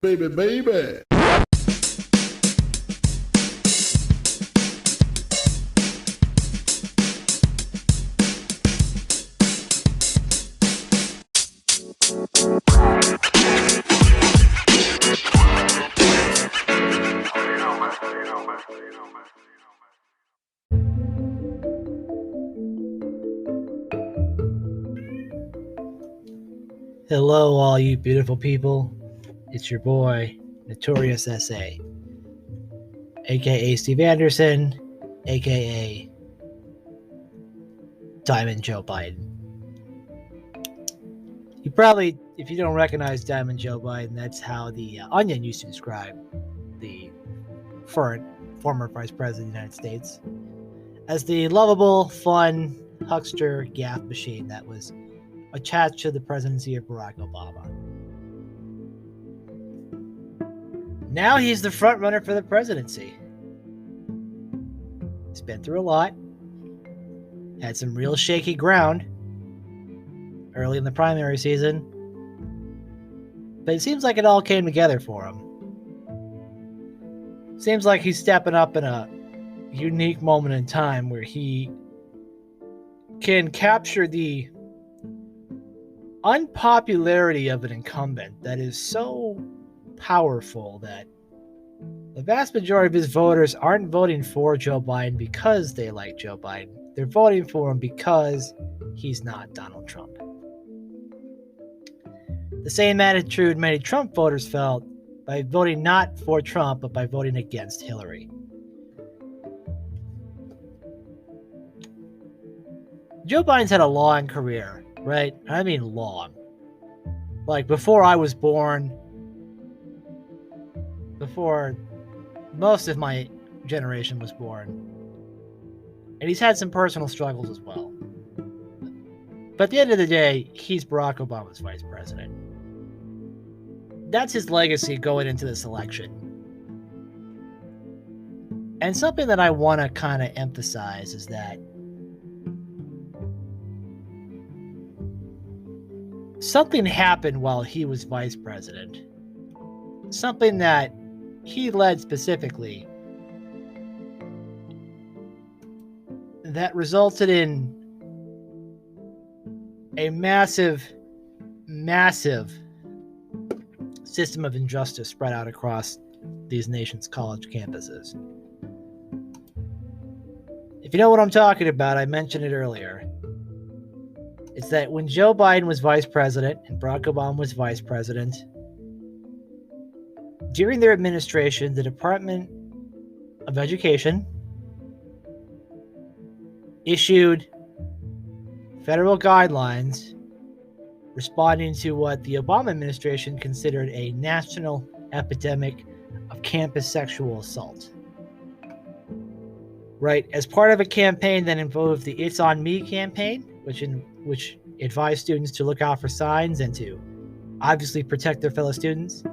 Baby, baby. Hello, all you beautiful people. It's your boy, NotoriousSA, aka Steve Anderson, aka Diamond Joe Biden. You probably, if you don't recognize Diamond Joe Biden, that's how the Onion used to describe the former Vice President of the United States as the lovable, fun, huckster gaffe machine that was attached to the presidency of Barack Obama. Now he's the front runner for the presidency. He's been through a lot, had some real shaky ground early in the primary season, but it seems like it all came together for him. Seems like he's stepping up in a unique moment in time where he can capture the unpopularity of an incumbent that is so powerful that the vast majority of his voters aren't voting for Joe Biden because they like Joe Biden. They're voting for him because he's not Donald Trump. The same attitude many Trump voters felt by voting not for Trump, but by voting against Hillary. Joe Biden's had a long career, right? I mean long. Like before I was born, before most of my generation was born. And he's had some personal struggles as well. But at the end of the day, he's Barack Obama's vice president. That's his legacy going into this election. And something that I want to kind of emphasize is that something happened while he was vice president. Something that he led specifically that resulted in a massive system of injustice spread out across these nation's college campuses. If you know what I'm talking about, I mentioned it earlier. It's that when Joe Biden was vice president and Barack Obama was vice president, during their administration, the Department of Education issued federal guidelines responding to what the Obama administration considered a national epidemic of campus sexual assault. Right, as part of a campaign that involved the It's On Me campaign, which advised students to look out for signs and to obviously protect their fellow students,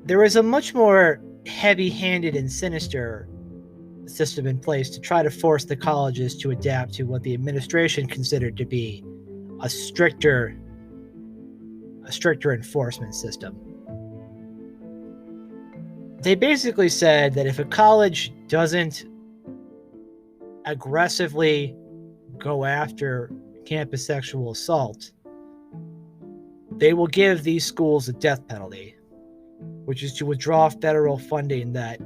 there was a much more heavy-handed and sinister system in place to try to force the colleges to adapt to what the administration considered to be a stricter enforcement system. They basically said that if a college doesn't aggressively go after campus sexual assault, they will give these schools a death penalty, which is to withdraw federal funding that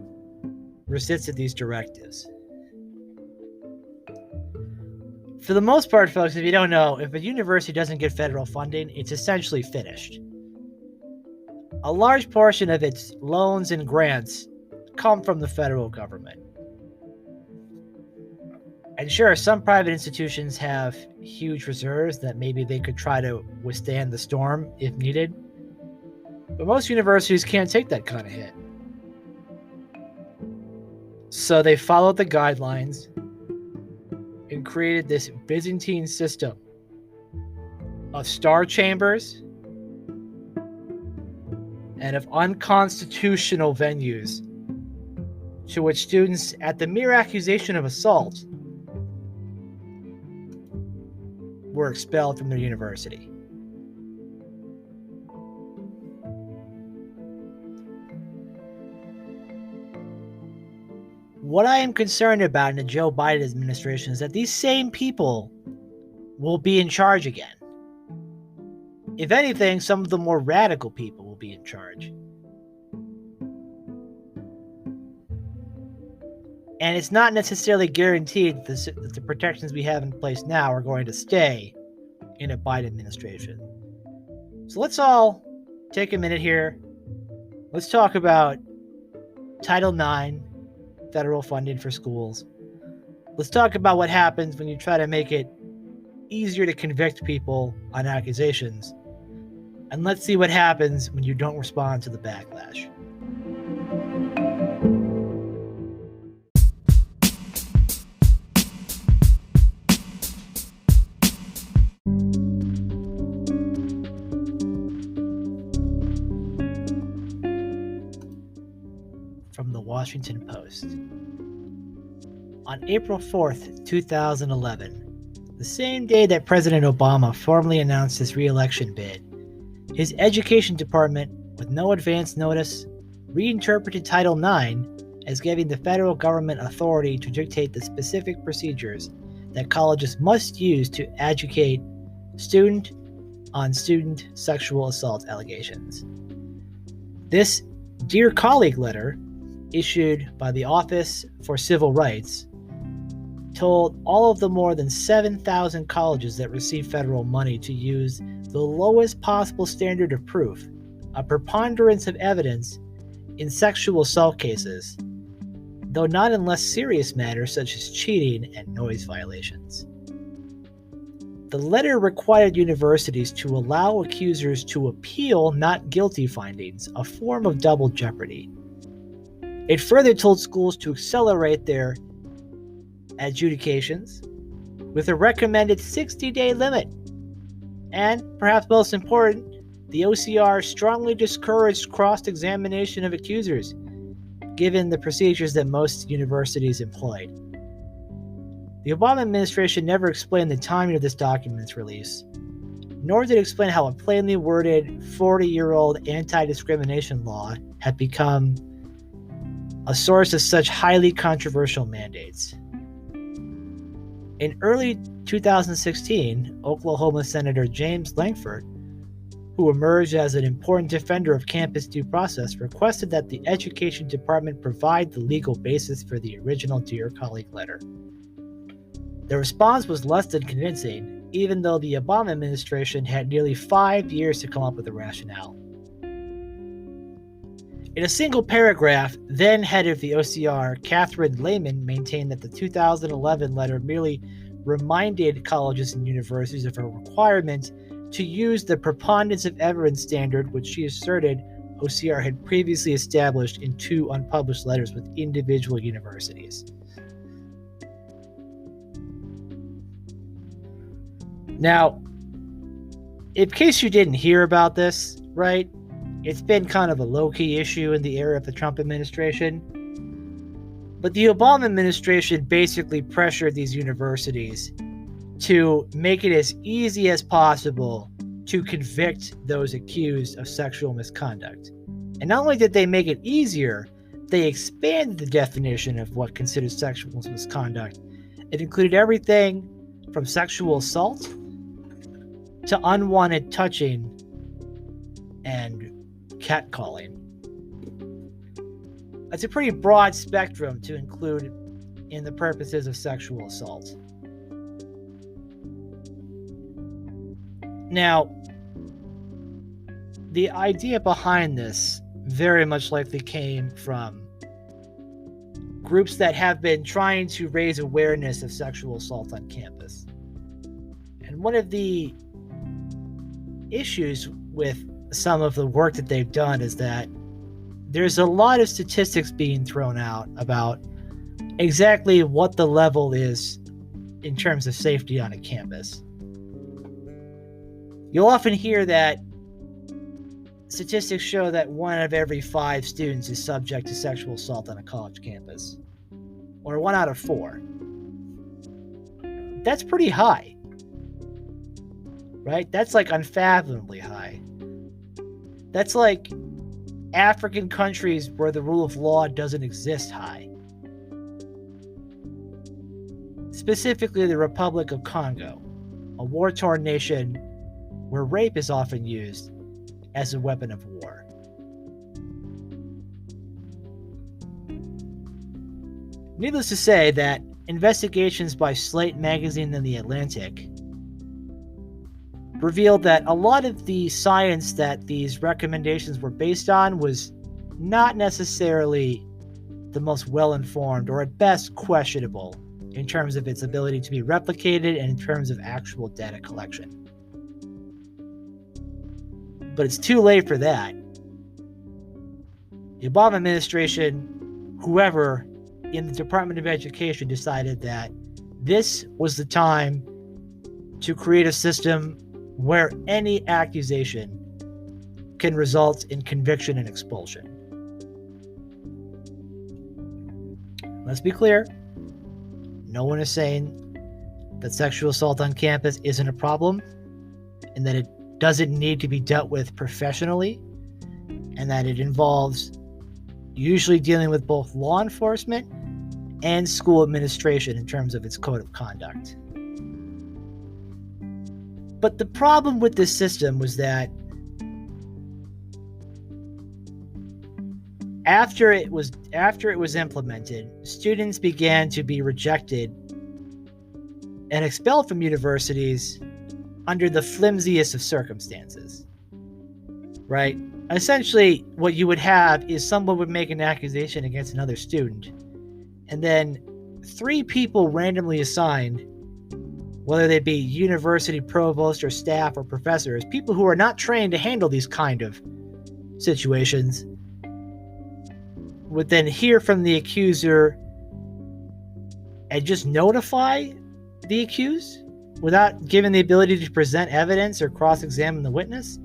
resisted these directives. For the most part, folks, if you don't know, if a university doesn't get federal funding, it's essentially finished. A large portion of its loans and grants come from the federal government. And sure, some private institutions have huge reserves that maybe they could try to withstand the storm if needed. But most universities can't take that kind of hit. So they followed the guidelines and created this Byzantine system of star chambers and of unconstitutional venues to which students, at the mere accusation of assault, were expelled from their university. What I am concerned about in the Joe Biden administration is that these same people will be in charge again. If anything, some of the more radical people will be in charge. And it's not necessarily guaranteed that the protections we have in place now are going to stay in a Biden administration. So let's all take a minute here. Let's talk about Title IX, federal funding for schools. Let's talk about what happens when you try to make it easier to convict people on accusations. And let's see what happens when you don't respond to the backlash. From the Washington Post. On April 4th, 2011, the same day that President Obama formally announced his re-election bid, his education department, with no advance notice, reinterpreted Title IX as giving the federal government authority to dictate the specific procedures that colleges must use to educate student sexual assault allegations. This Dear Colleague letter, issued by the Office for Civil Rights, told all of the more than 7,000 colleges that receive federal money to use the lowest possible standard of proof, a preponderance of evidence, in sexual assault cases, though not in less serious matters such as cheating and noise violations. The letter required universities to allow accusers to appeal not guilty findings, a form of double jeopardy. It further told schools to accelerate their adjudications with a recommended 60-day limit. And, perhaps most important, the OCR strongly discouraged cross-examination of accusers, given the procedures that most universities employed. The Obama administration never explained the timing of this document's release, nor did it explain how a plainly worded 40-year-old anti-discrimination law had become a source of such highly controversial mandates. In early 2016, Oklahoma Senator James Lankford, who emerged as an important defender of campus due process, requested that the Education Department provide the legal basis for the original Dear Colleague letter. The response was less than convincing, even though the Obama administration had nearly 5 years to come up with a rationale. In a single paragraph, then head of the OCR, Catherine Lehman, maintained that the 2011 letter merely reminded colleges and universities of a requirement to use the preponderance of evidence standard, which she asserted OCR had previously established in 2 unpublished letters with individual universities. Now, in case you didn't hear about this, right? It's been kind of a low-key issue in the era of the Trump administration. But the Obama administration basically pressured these universities to make it as easy as possible to convict those accused of sexual misconduct. And not only did they make it easier, they expanded the definition of what considered sexual misconduct. It included everything from sexual assault to unwanted touching and catcalling. That's a pretty broad spectrum to include in the purposes of sexual assault. Now, the idea behind this very much likely came from groups that have been trying to raise awareness of sexual assault on campus. And one of the issues with some of the work that they've done is that there's a lot of statistics being thrown out about exactly what the level is in terms of safety on a campus. You'll often hear that statistics show that 1 out of every 5 students is subject to sexual assault on a college campus, or 1 out of 4. That's pretty high, right? That's like unfathomably high. That's like African countries where the rule of law doesn't exist high. specifically the Republic of Congo, a war-torn nation where rape is often used as a weapon of war. Needless to say that investigations by Slate magazine and The Atlantic revealed that a lot of the science that these recommendations were based on was not necessarily the most well-informed, or at best questionable, in terms of its ability to be replicated and in terms of actual data collection. But it's too late for that. The Obama administration, whoever in the Department of Education, decided that this was the time to create a system where any accusation can result in conviction and expulsion. Let's be clear. No one is saying that sexual assault on campus isn't a problem and that it doesn't need to be dealt with professionally, and that it involves usually dealing with both law enforcement and school administration in terms of its code of conduct. But the problem with this system was that after it was implemented, students began to be rejected and expelled from universities under the flimsiest of circumstances. Right? Essentially, what you would have is someone would make an accusation against another student, and then 3 people randomly assigned, whether they be university provost or staff or professors, people who are not trained to handle these kind of situations, would then hear from the accuser and just notify the accused without giving the ability to present evidence or cross-examine the witness.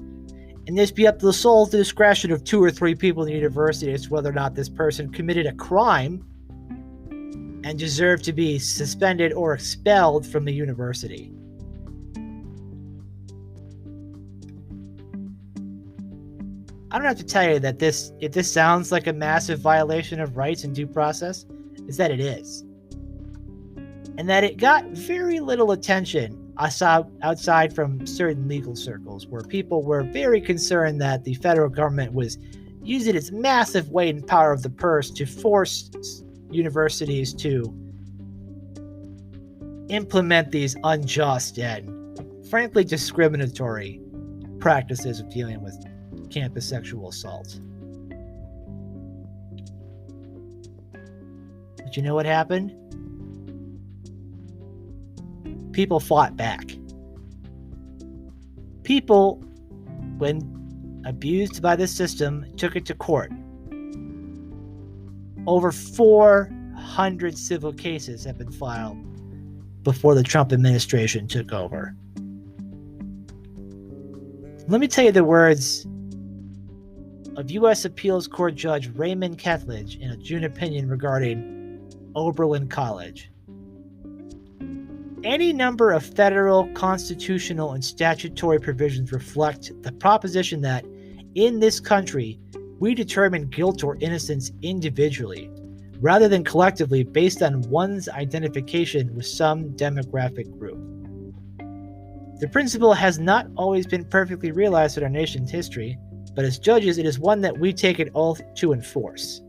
And this be up to the sole discretion of 2 or 3 people in the university as to whether or not this person committed a crime and deserved to be suspended or expelled from the university. I don't have to tell you that if this sounds like a massive violation of rights and due process, is that it is. And that it got very little attention outside from certain legal circles, where people were very concerned that the federal government was using its massive weight and power of the purse to force universities to implement these unjust and frankly discriminatory practices of dealing with campus sexual assault. But you know what happened? People fought back. People, when abused by this system, took it to court. Over 400 civil cases have been filed before the Trump administration took over. Let me tell you the words of U.S. Appeals Court Judge Raymond Ketledge in a June opinion regarding Oberlin College. Any number of federal, constitutional, and statutory provisions reflect the proposition that in this country, we determine guilt or innocence individually, rather than collectively based on one's identification with some demographic group. The principle has not always been perfectly realized in our nation's history, but as judges, it is one that we take an oath to enforce.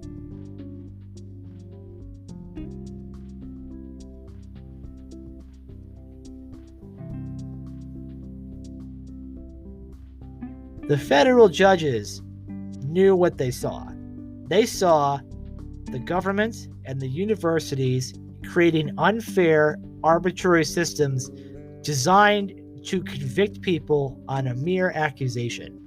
The federal judges knew what they saw. They saw the government and the universities creating unfair, arbitrary systems designed to convict people on a mere accusation.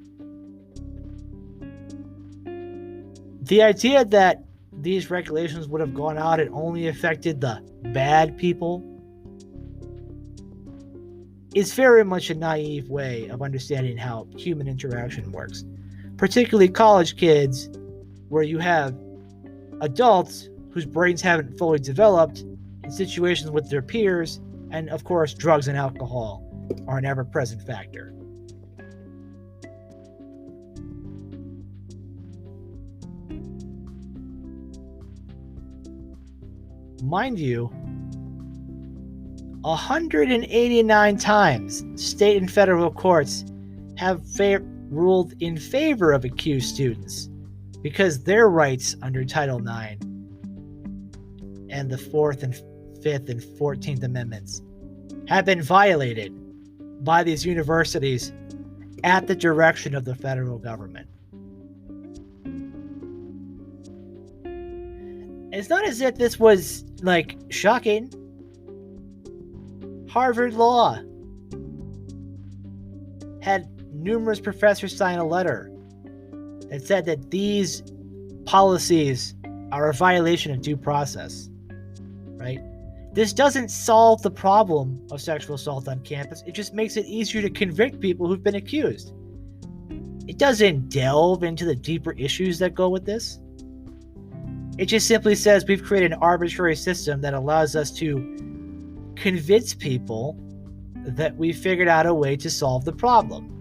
The idea that these regulations would have gone out and only affected the bad people is very much a naive way of understanding how human interaction works, particularly college kids, where you have adults whose brains haven't fully developed in situations with their peers, and of course, drugs and alcohol are an ever-present factor. Mind you, 189 times, state and federal courts have ruled in favor of accused students because their rights under Title IX and the 4th and 5th and 14th Amendments have been violated by these universities at the direction of the federal government. It's not as if this was, like, shocking. Harvard Law had numerous professors sign a letter that said that these policies are a violation of due process, right? This doesn't solve the problem of sexual assault on campus. It just makes it easier to convict people who've been accused. It doesn't delve into the deeper issues that go with this. It just simply says we've created an arbitrary system that allows us to convince people that we figured out a way to solve the problem.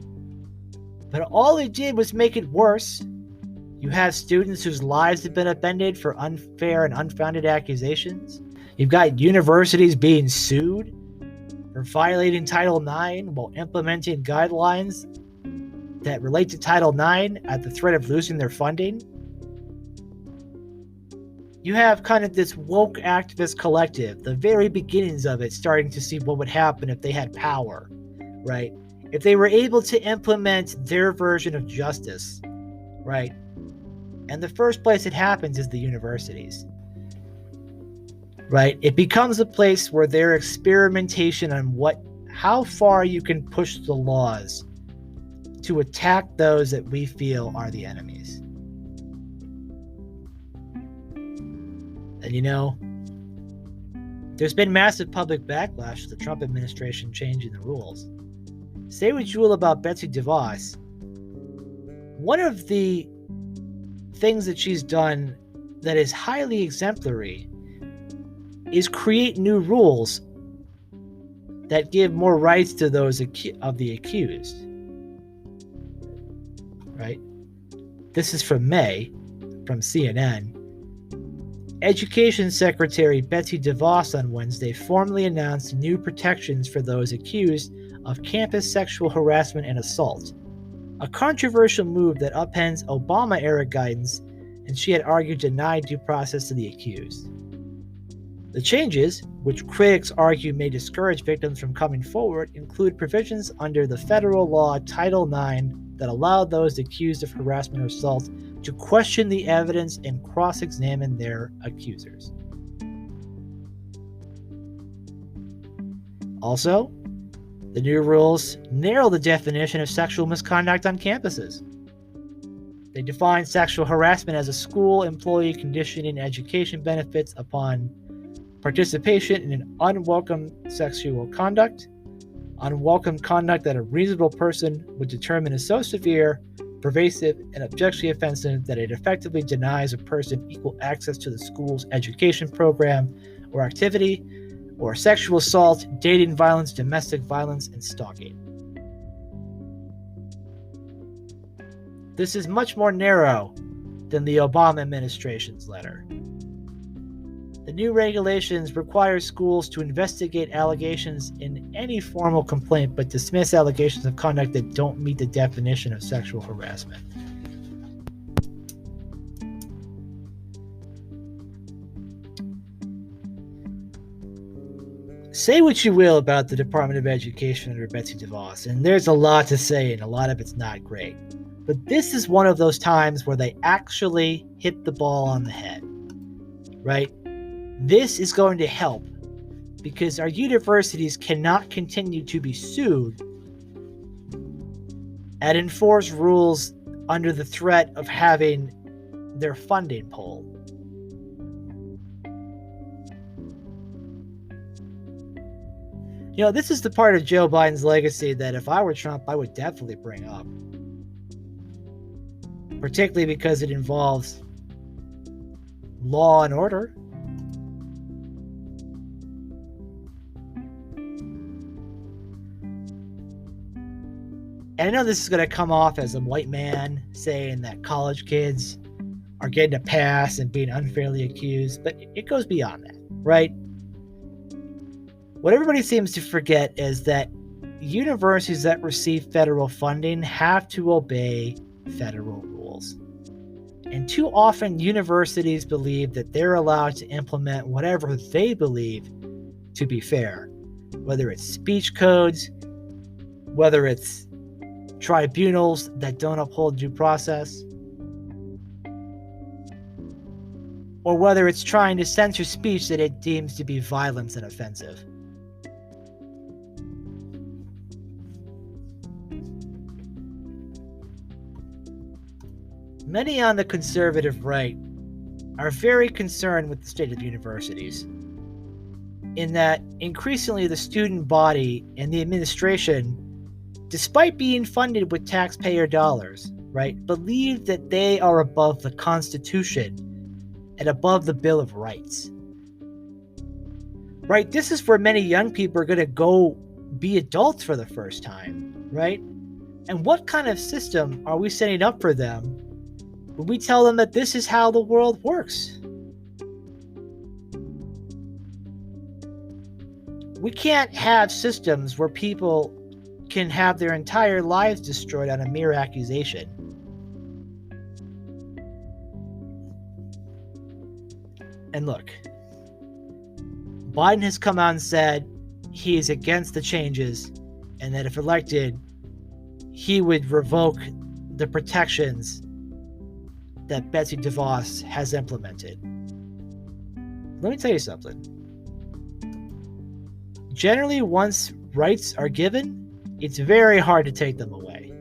But all it did was make it worse. You have students whose lives have been upended for unfair and unfounded accusations. You've got universities being sued for violating Title IX while implementing guidelines that relate to Title IX at the threat of losing their funding. You have kind of this woke activist collective, the very beginnings of it, starting to see what would happen if they had power, right? If they were able to implement their version of justice, right? And the first place it happens is the universities, right? It becomes a place where their experimentation on how far you can push the laws to attack those that we feel are the enemies. And there's been massive public backlash to the Trump administration changing the rules. Say what you will about Betsy DeVos. One of the things that she's done that is highly exemplary is create new rules that give more rights to those of the accused. Right? This is from May, from CNN. Education Secretary Betsy DeVos on Wednesday formally announced new protections for those accused of campus sexual harassment and assault, a controversial move that upends Obama-era guidance, and she had argued denied due process to the accused. The changes, which critics argue may discourage victims from coming forward, include provisions under the federal law Title IX that allow those accused of harassment or assault to question the evidence and cross-examine their accusers. Also, the new rules narrow the definition of sexual misconduct on campuses. They define sexual harassment as a school employee conditioning education benefits upon participation in an unwelcome sexual conduct, unwelcome conduct that a reasonable person would determine is so severe, pervasive, and objectively offensive that it effectively denies a person equal access to the school's education program or activity, or sexual assault, dating violence, domestic violence, and stalking. This is much more narrow than the Obama administration's letter. The new regulations require schools to investigate allegations in any formal complaint, but dismiss allegations of conduct that don't meet the definition of sexual harassment. Say what you will about the Department of Education under Betsy DeVos, and there's a lot to say, and a lot of it's not great. But this is one of those times where they actually hit the ball on the head, right? This is going to help because our universities cannot continue to be sued and enforce rules under the threat of having their funding pulled. This is the part of Joe Biden's legacy that if I were Trump, I would definitely bring up. Particularly because it involves law and order. And I know this is going to come off as a white man saying that college kids are getting a pass and being unfairly accused, but it goes beyond that, right? What everybody seems to forget is that universities that receive federal funding have to obey federal rules. And too often, universities believe that they're allowed to implement whatever they believe to be fair, whether it's speech codes, whether it's tribunals that don't uphold due process, or whether it's trying to censor speech that it deems to be violent and offensive. Many on the conservative right are very concerned with the state of universities, in that increasingly the student body and the administration, despite being funded with taxpayer dollars, right, believe that they are above the Constitution and above the Bill of Rights. Right? This is where many young people are going to go be adults for the first time, right? And what kind of system are we setting up for them when we tell them that this is how the world works? We can't have systems where people can have their entire lives destroyed on a mere accusation. And look, Biden has come out and said he is against the changes and that if elected, he would revoke the protections that Betsy DeVos has implemented. Let me tell you something. Generally, once rights are given, it's very hard to take them away.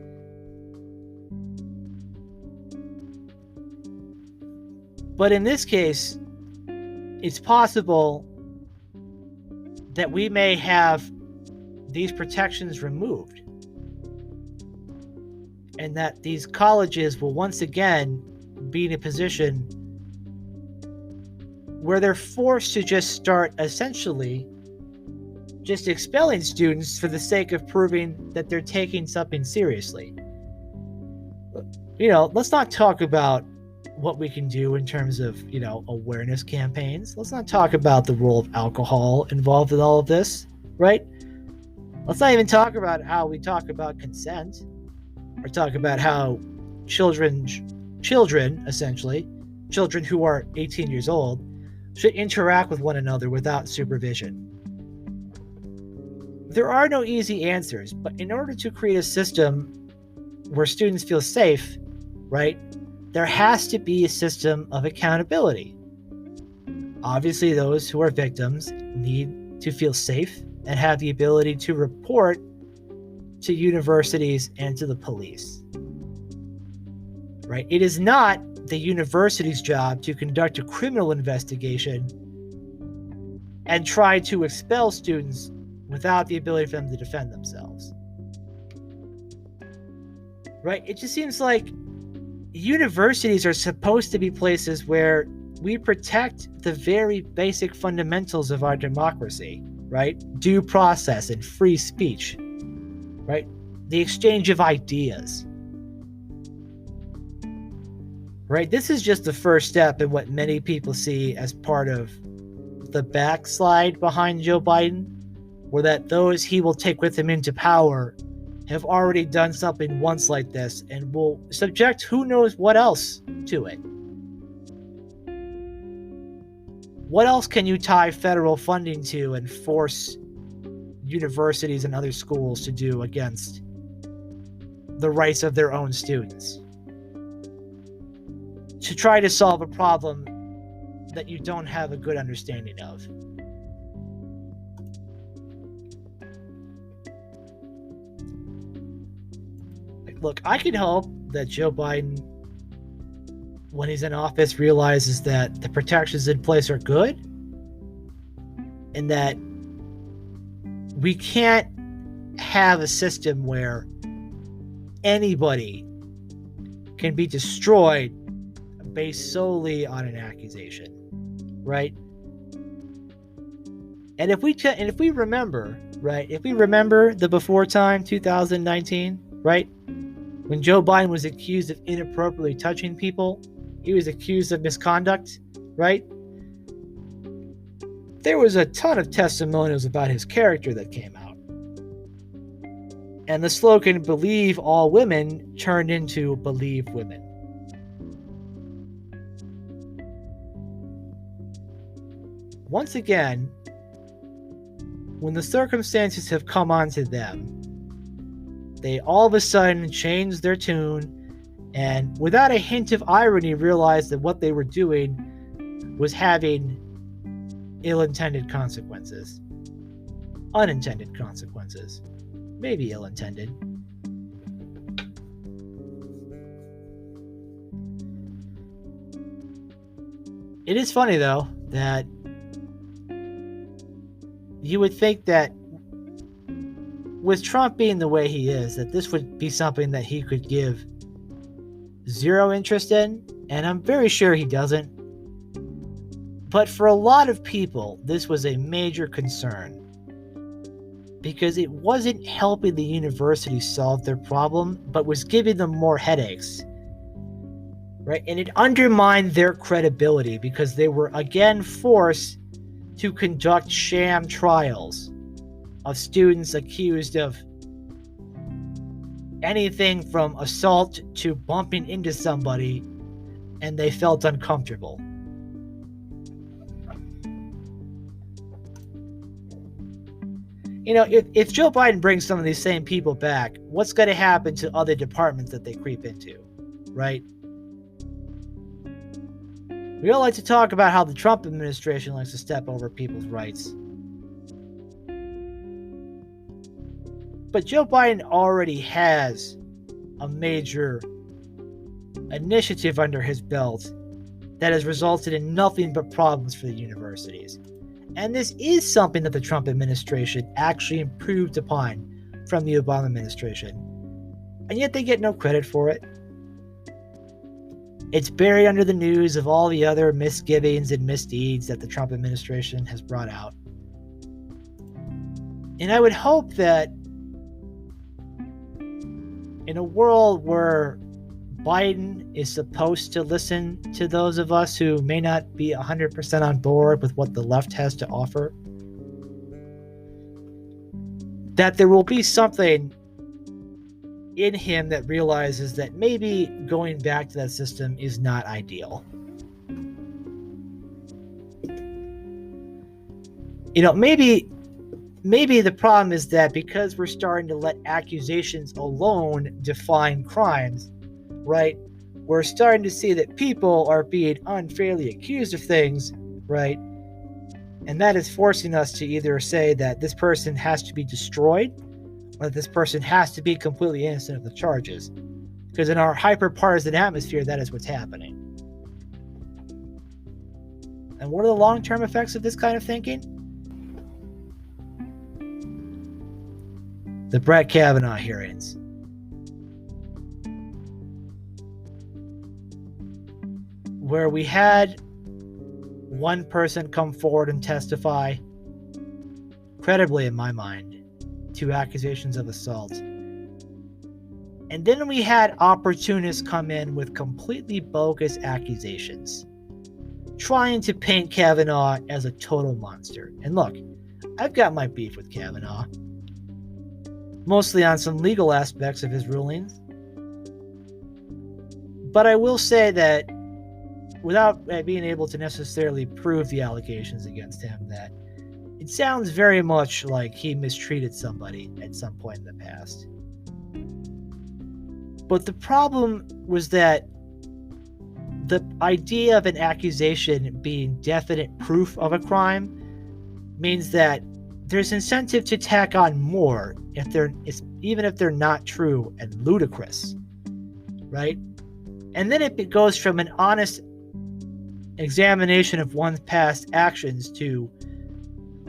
But in this case, it's possible that we may have these protections removed, and that these colleges will once again be in a position where they're forced to just start essentially just expelling students for the sake of proving that they're taking something seriously. You know, let's not talk about what we can do in terms of, you know, awareness campaigns. Let's not talk about the role of alcohol involved in all of this, right? Let's not even talk about how we talk about consent, or talk about how children essentially, children who are 18 years old, should interact with one another without supervision. There are no easy answers, but in order to create a system where students feel safe, right, there has to be a system of accountability. Obviously, those who are victims need to feel safe and have the ability to report to universities and to the police. Right? It is not the university's job to conduct a criminal investigation and try to expel students without the ability for them to defend themselves. Right? It just seems like universities are supposed to be places where we protect the very basic fundamentals of our democracy, right? Due process and free speech, right? The exchange of ideas. Right? This is just the first step in what many people see as part of the backslide behind Joe Biden, where that those he will take with him into power have already done something once like this and will subject who knows what else to it. What else can you tie federal funding to and force universities and other schools to do against the rights of their own students? To try to solve a problem that you don't have a good understanding of. Look, I can hope that Joe Biden, when he's in office, realizes that the protections in place are good and that we can't have a system where anybody can be destroyed based solely on an accusation, right? And if we remember, right, if we remember the before time, 2019, right, when Joe Biden was accused of inappropriately touching people, he was accused of misconduct, right? there was a ton of testimonials about his character that came out. And the slogan, "Believe all women," turned into "Believe women." Once again, when the circumstances have come onto them, they all of a sudden changed their tune and, without a hint of irony, realized that what they were doing was having ill-intended consequences. Unintended consequences. Maybe ill-intended. It is funny, though, that you would think that with Trump being the way he is, that this would be something that he could give zero interest in, and I'm very sure he doesn't. But for a lot of people, this was a major concern because it wasn't helping the university solve their problem, but was giving them more headaches, right? And it undermined their credibility because they were again forced to conduct sham trials of students accused of anything from assault to bumping into somebody, and they felt uncomfortable. You know, if Joe Biden brings some of these same people back, what's going to happen to other departments that they creep into, right? We all like to talk about how the Trump administration likes to step over people's rights. But Joe Biden already has a major initiative under his belt that has resulted in nothing but problems for the universities. And this is something that the Trump administration actually improved upon from the Obama administration. And yet they get no credit for it. It's buried under the news of all the other misgivings and misdeeds that the Trump administration has brought out. And I would hope that in a world where Biden is supposed to listen to those of us who may not be 100% on board with what the left has to offer, that there will be something in him that realizes that maybe going back to that system is not ideal. You know, maybe the problem is that because we're starting to let accusations alone define crimes, right? We're starting to see that people are being unfairly accused of things, right? And that is forcing us to either say that this person has to be destroyed or that this person has to be completely innocent of the charges. Because in our hyper-partisan atmosphere, that is what's happening. And what are the long-term effects of this kind of thinking? The Brett Kavanaugh hearings. Where we had one person come forward and testify, credibly in my mind, to accusations of assault. And then we had opportunists come in with completely bogus accusations, trying to paint Kavanaugh as a total monster. And look, I've got my beef with Kavanaugh, mostly on some legal aspects of his rulings. But I will say that without being able to necessarily prove the allegations against him, that it sounds very much like he mistreated somebody at some point in the past. But the problem was that the idea of an accusation being definite proof of a crime means that there's incentive to tack on more even if they're not true and ludicrous, right? And then it goes from an honest examination of one's past actions to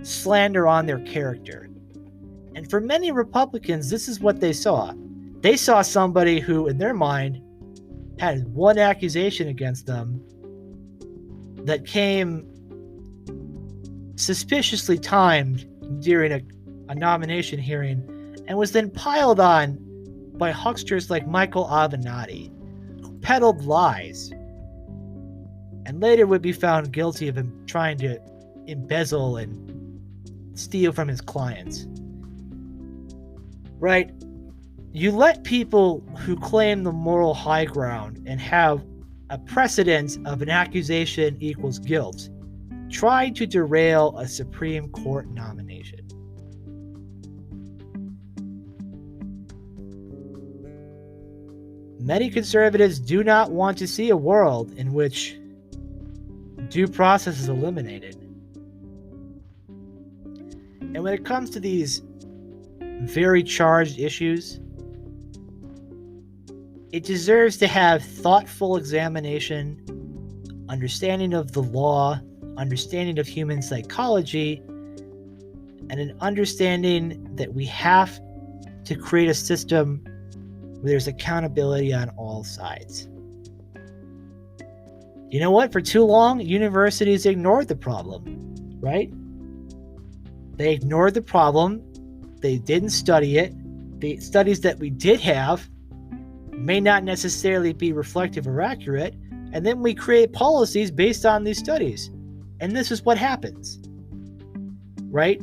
slander on their character. And for many Republicans, this is what they saw. They saw somebody who, in their mind, had one accusation against them that came suspiciously timed during a nomination hearing and was then piled on by hucksters like Michael Avenatti, who peddled lies and later would be found guilty of trying to embezzle and steal from his clients. Right? You let people who claim the moral high ground and have a precedent of an accusation equals guilt try to derail a Supreme Court nomination. Many conservatives do not want to see a world in which due process is eliminated. And when it comes to these very charged issues, it deserves to have thoughtful examination, understanding of the law, understanding of human psychology, and an understanding that we have to create a system where there's accountability on all sides. You know what? For too long, universities ignored the problem, right? They ignored the problem. They didn't study it. The studies that we did have may not necessarily be reflective or accurate. And then we create policies based on these studies. And this is what happens, right?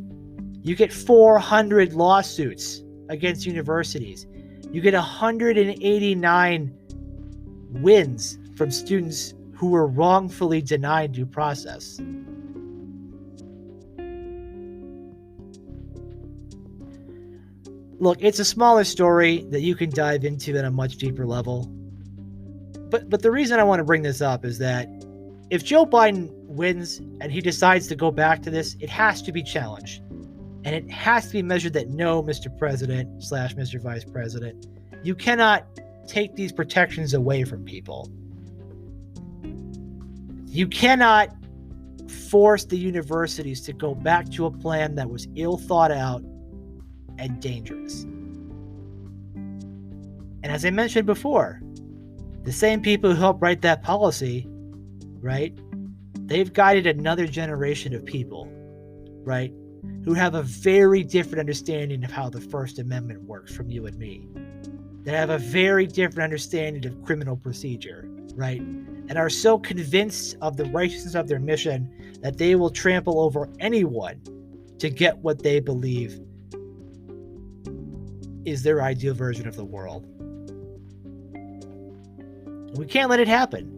You get 400 lawsuits against universities. You get 189 wins from students who were wrongfully denied due process. Look, it's a smaller story that you can dive into at a much deeper level. But the reason I want to bring this up is that if Joe Biden wins and he decides to go back to this, it has to be challenged. And it has to be measured that no, Mr. President / Mr. Vice President, you cannot take these protections away from people. You cannot force the universities to go back to a plan that was ill thought out and dangerous. And as I mentioned before, the same people who helped write that policy, right? They've guided another generation of people, right? Who have a very different understanding of how the First Amendment works from you and me. That have a very different understanding of criminal procedure, right? And are so convinced of the righteousness of their mission that they will trample over anyone to get what they believe is their ideal version of the world. We can't let it happen.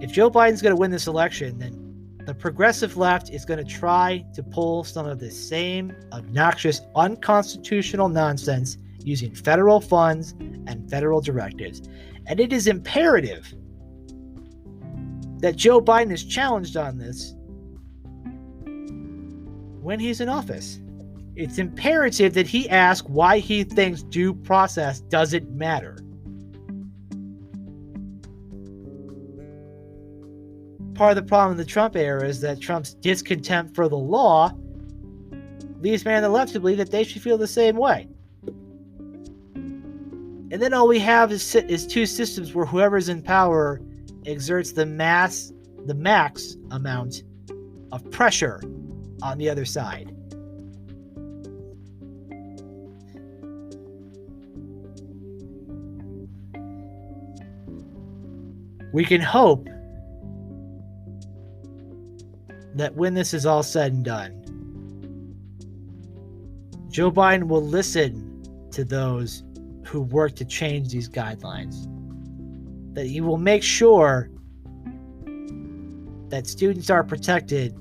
If Joe Biden's going to win this election, then the progressive left is going to try to pull some of the same obnoxious, unconstitutional nonsense using federal funds and federal directives. And it is imperative that Joe Biden is challenged on this when he's in office. It's imperative that he ask why he thinks due process doesn't matter. Part of the problem in the Trump era is that Trump's discontent for the law leaves many on the left to believe that they should feel the same way. And then all we have is two systems where whoever's in power exerts the max amount of pressure on the other side. We can hope that when this is all said and done, Joe Biden will listen to those who work to change these guidelines. That he will make sure that students are protected,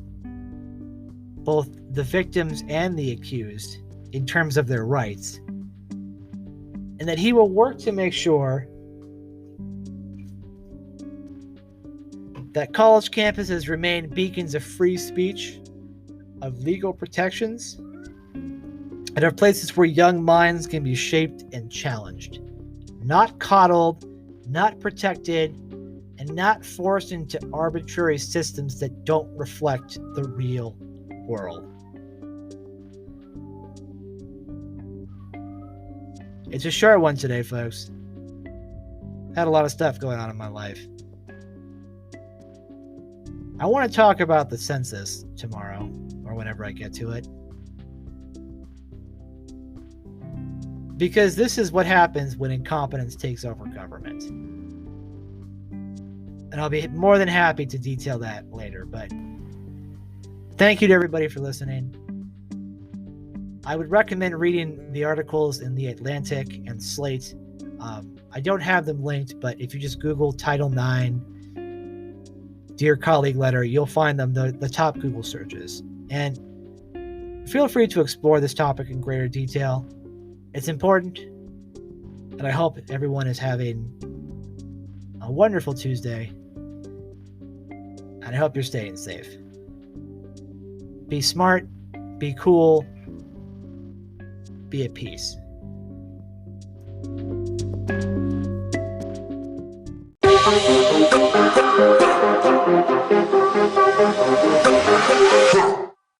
both the victims and the accused, in terms of their rights. And that he will work to make sure that college campuses remain beacons of free speech, of legal protections, and of places where young minds can be shaped and challenged, not coddled, not protected, and not forced into arbitrary systems that don't reflect the real world. It's a short one today, folks. Had a lot of stuff going on in my life. I want to talk about the census tomorrow, or whenever I get to it. Because this is what happens when incompetence takes over government. And I'll be more than happy to detail that later, but thank you to everybody for listening. I would recommend reading the articles in The Atlantic and Slate. I don't have them linked, but if you just Google Title IX Dear Colleague Letter, you'll find them the top Google searches. And feel free to explore this topic in greater detail. It's important, and I hope everyone is having a wonderful Tuesday, and I hope you're staying safe. Be smart, be cool, be at peace.